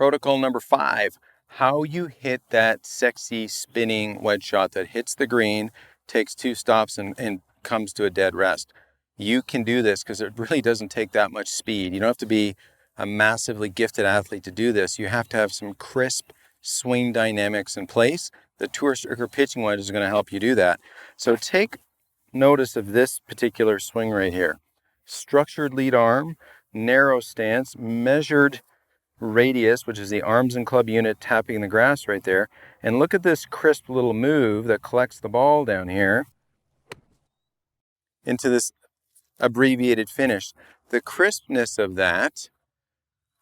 Protocol number 5, how you hit that sexy spinning wedge shot that hits the green, takes 2 stops and comes to a dead rest. You can do this because it really doesn't take that much speed. You don't have to be a massively gifted athlete to do this. You have to have some crisp swing dynamics in place. The tour striker pitching wedge is going to help you do that. So take notice of this particular swing right here. Structured lead arm, narrow stance, measured radius, which is the arms and club unit tapping the grass right there. And look at this crisp little move that collects the ball down here into this abbreviated finish. The crispness of that,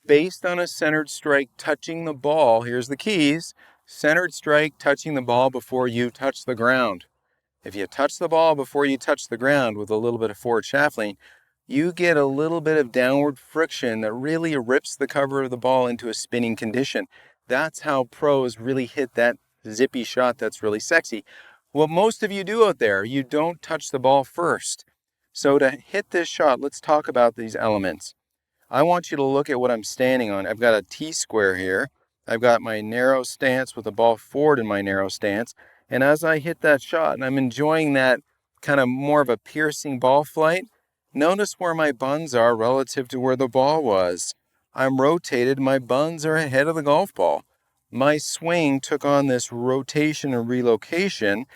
based on a centered strike touching the ball, here's the keys, centered strike touching the ball before you touch the ground. If you touch the ball before you touch the ground with a little bit of forward shaft lean, you get a little bit of downward friction that really rips the cover of the ball into a spinning condition. That's how pros really hit that zippy shot that's really sexy. What most of you do out there, you don't touch the ball first. So to hit this shot, let's talk about these elements. I want you to look at what I'm standing on. I've got a T-square here. I've got my narrow stance with the ball forward in my narrow stance. And as I hit that shot, and I'm enjoying that kind of more of a piercing ball flight, notice where my buns are relative to where the ball was. I'm rotated, my buns are ahead of the golf ball. My swing took on this rotation and relocation.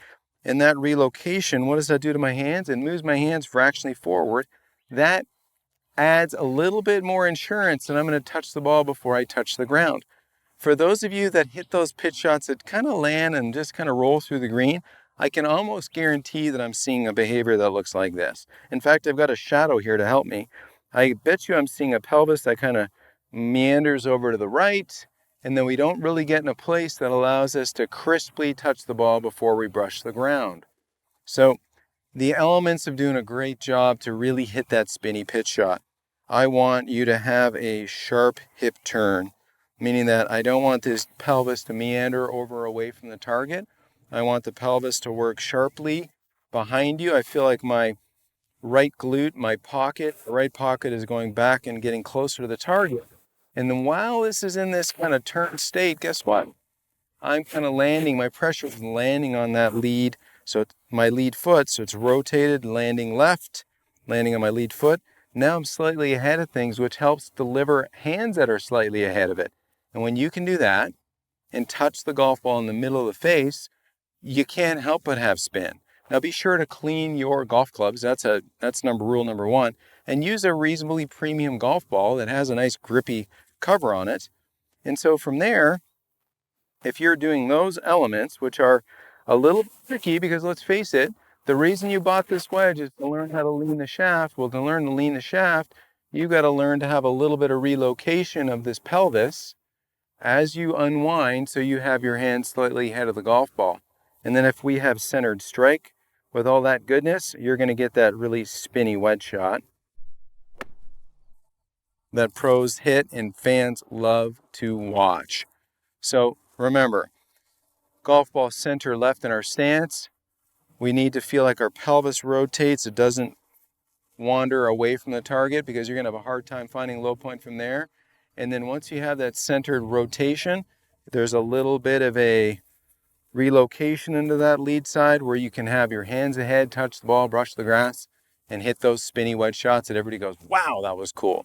And that relocation, what does that do to my hands? It moves my hands fractionally forward. That adds a little bit more insurance that I'm going to touch the ball before I touch the ground. For those of you that hit those pitch shots that kind of land and just kind of roll through the green, I can almost guarantee that I'm seeing a behavior that looks like this. In fact, I've got a shadow here to help me. I bet you I'm seeing a pelvis that kind of meanders over to the right, and then we don't really get in a place that allows us to crisply touch the ball before we brush the ground. So the elements of doing a great job to really hit that spinny pitch shot. I want you to have a sharp hip turn, meaning that I don't want this pelvis to meander over away from the target. I want the pelvis to work sharply behind you. I feel like my right glute, my pocket, the right pocket is going back and getting closer to the target. And then while this is in this kind of turn state, guess what? I'm kind of landing, my pressure is landing on that lead. So my lead foot, so it's rotated, landing left, landing on my lead foot. Now I'm slightly ahead of things, which helps deliver hands that are slightly ahead of it. And when you can do that and touch the golf ball in the middle of the face, you can't help but have spin. Now be sure to clean your golf clubs. That's rule number 1. And use a reasonably premium golf ball that has a nice grippy cover on it. And so from there, if you're doing those elements, which are a little tricky because let's face it, the reason you bought this wedge is to learn how to lean the shaft. Well, to learn to lean the shaft, you've got to learn to have a little bit of relocation of this pelvis as you unwind so you have your hands slightly ahead of the golf ball. And then if we have centered strike with all that goodness, you're going to get that really spinny wedge shot that pros hit and fans love to watch. So remember, golf ball center left in our stance. We need to feel like our pelvis rotates. It doesn't wander away from the target because you're going to have a hard time finding low point from there. And then once you have that centered rotation, there's a little bit of a relocation into that lead side where you can have your hands ahead, touch the ball, brush the grass, and hit those spinny wedge shots that everybody goes, wow, that was cool.